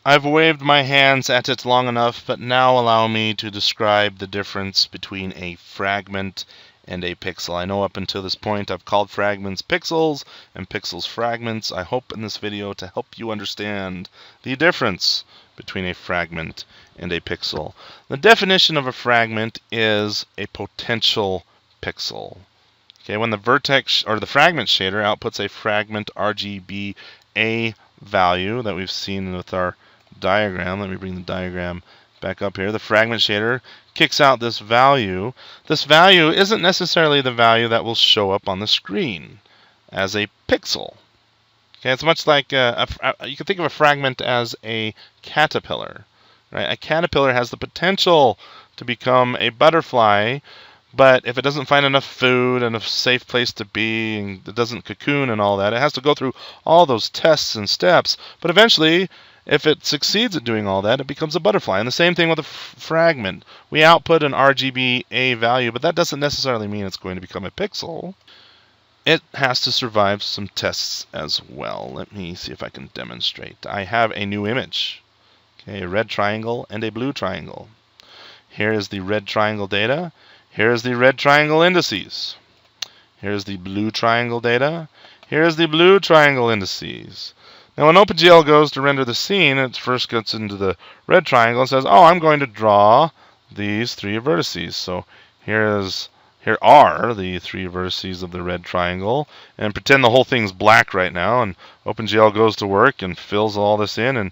I've waved my hands at it long enough, but now allow me to describe the difference between a fragment and a pixel. I know up until this point I've called fragments pixels and pixels fragments. I hope in this video to help you understand the difference between a fragment and a pixel. The definition of a fragment is a potential pixel. Okay, when the vertex or the fragment shader outputs a fragment RGBA value that we've seen with our diagram. Let me bring the diagram back up here. The fragment shader kicks out this value. This value isn't necessarily the value that will show up on the screen as a pixel. Okay, it's much like you can think of a fragment as a caterpillar. Right? A caterpillar has the potential to become a butterfly, but if it doesn't find enough food and a safe place to be, and it doesn't cocoon and all that, it has to go through all those tests and steps. But eventually, if it succeeds at doing all that, it becomes a butterfly. And the same thing with a fragment. We output an RGBA value, but that doesn't necessarily mean it's going to become a pixel. It has to survive some tests as well. Let me see if I can demonstrate. I have a new image. Okay, a red triangle and a blue triangle. Here is the red triangle data. Here's the red triangle indices. Here's the blue triangle data. Here's the blue triangle indices. Now when OpenGL goes to render the scene, it first gets into the red triangle and says, oh, I'm going to draw these three vertices. So here are the three vertices of the red triangle. And pretend the whole thing's black right now. And OpenGL goes to work and fills all this in. And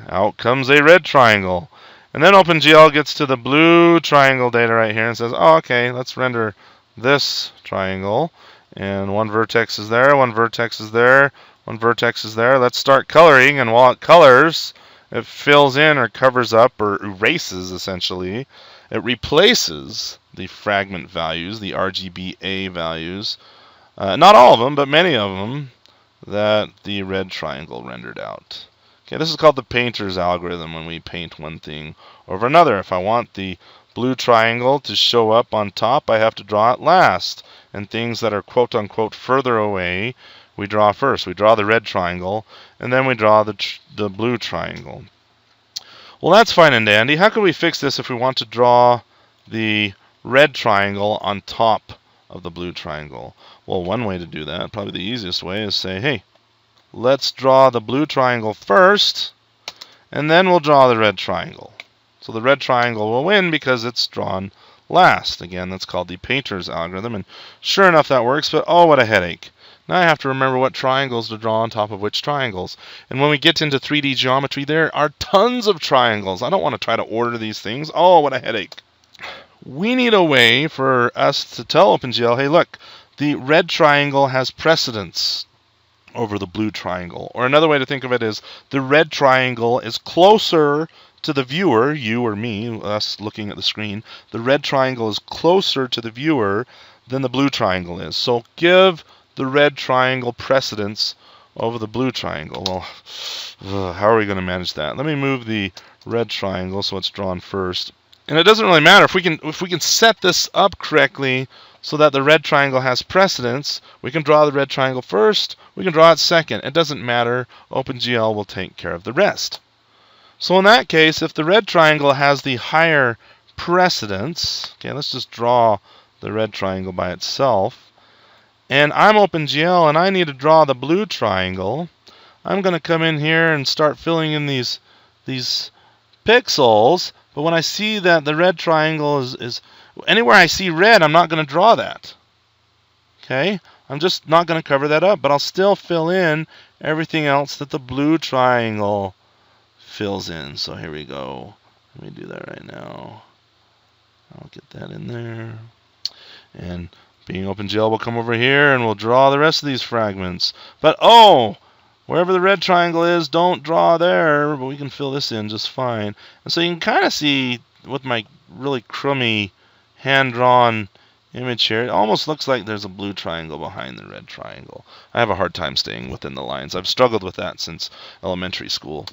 out comes a red triangle. And then OpenGL gets to the blue triangle data right here and says, oh, okay, let's render this triangle. And one vertex is there, one vertex is there, one vertex is there. Let's start coloring. And while it colors, it fills in or covers up or erases, essentially. It replaces the fragment values, the RGBA values. Not all of them, but many of them that the red triangle rendered out. Okay, this is called the painter's algorithm when we paint one thing over another. If I want the blue triangle to show up on top, I have to draw it last. And things that are quote-unquote further away, we draw first. We draw the red triangle, and then we draw the blue triangle. Well, that's fine and dandy. How could we fix this if we want to draw the red triangle on top of the blue triangle? Well, one way to do that, probably the easiest way, is say, hey, let's draw the blue triangle first, and then we'll draw the red triangle. So the red triangle will win because it's drawn last. Again, that's called the painter's algorithm, and sure enough that works, but oh, what a headache. Now I have to remember what triangles to draw on top of which triangles. And when we get into 3D geometry, there are tons of triangles. I don't want to try to order these things. Oh, what a headache. We need a way for us to tell OpenGL, hey, look, the red triangle has precedence over the blue triangle. Or another way to think of it is the red triangle is closer to the viewer, you or me, us looking at the screen. The red triangle is closer to the viewer than the blue triangle is. So give the red triangle precedence over the blue triangle. Well, how are we going to manage that? Let me move the red triangle so it's drawn first. And it doesn't really matter if we can set this up correctly so that the red triangle has precedence. We can draw the red triangle first, we can draw it second. It doesn't matter. OpenGL will take care of the rest. So in that case, if the red triangle has the higher precedence, okay, let's just draw the red triangle by itself. And I'm OpenGL and I need to draw the blue triangle. I'm going to come in here and start filling in these pixels. But when I see that the red triangle is anywhere I see red, I'm not going to draw that. Okay? I'm just not going to cover that up, but I'll still fill in everything else that the blue triangle fills in. So here we go. Let me do that right now. I'll get that in there. And being OpenGL, we'll come over here and we'll draw the rest of these fragments. But oh, wherever the red triangle is, don't draw there, but we can fill this in just fine. And so you can kind of see with my really crummy hand-drawn image here, it almost looks like there's a blue triangle behind the red triangle. I have a hard time staying within the lines. I've struggled with that since elementary school.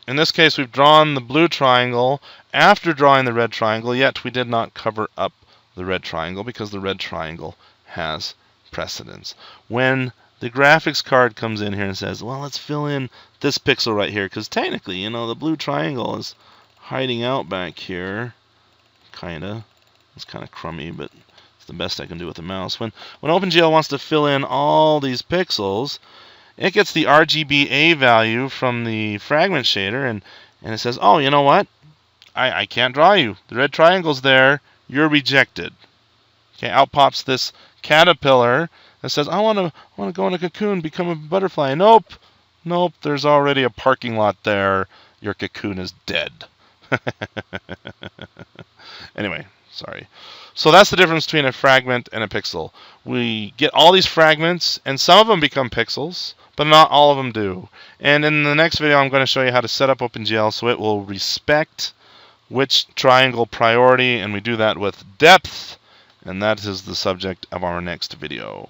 In this case, we've drawn the blue triangle after drawing the red triangle, yet we did not cover up the red triangle because the red triangle has precedence. When the graphics card comes in here and says, well, let's fill in this pixel right here, because technically, you know, the blue triangle is hiding out back here, kinda. It's kind of crummy, but it's the best I can do with the mouse. When OpenGL wants to fill in all these pixels, it gets the RGBA value from the fragment shader, and it says, oh, you know what? I can't draw you. The red triangle's there. You're rejected. Okay, out pops this caterpillar that says, I want to go in a cocoon, become a butterfly. Nope. Nope, there's already a parking lot there. Your cocoon is dead. Anyway, sorry. So that's the difference between a fragment and a pixel. We get all these fragments, and some of them become pixels, but not all of them do. And in the next video, I'm going to show you how to set up OpenGL so it will respect which triangle priority, and we do that with depth, and that is the subject of our next video.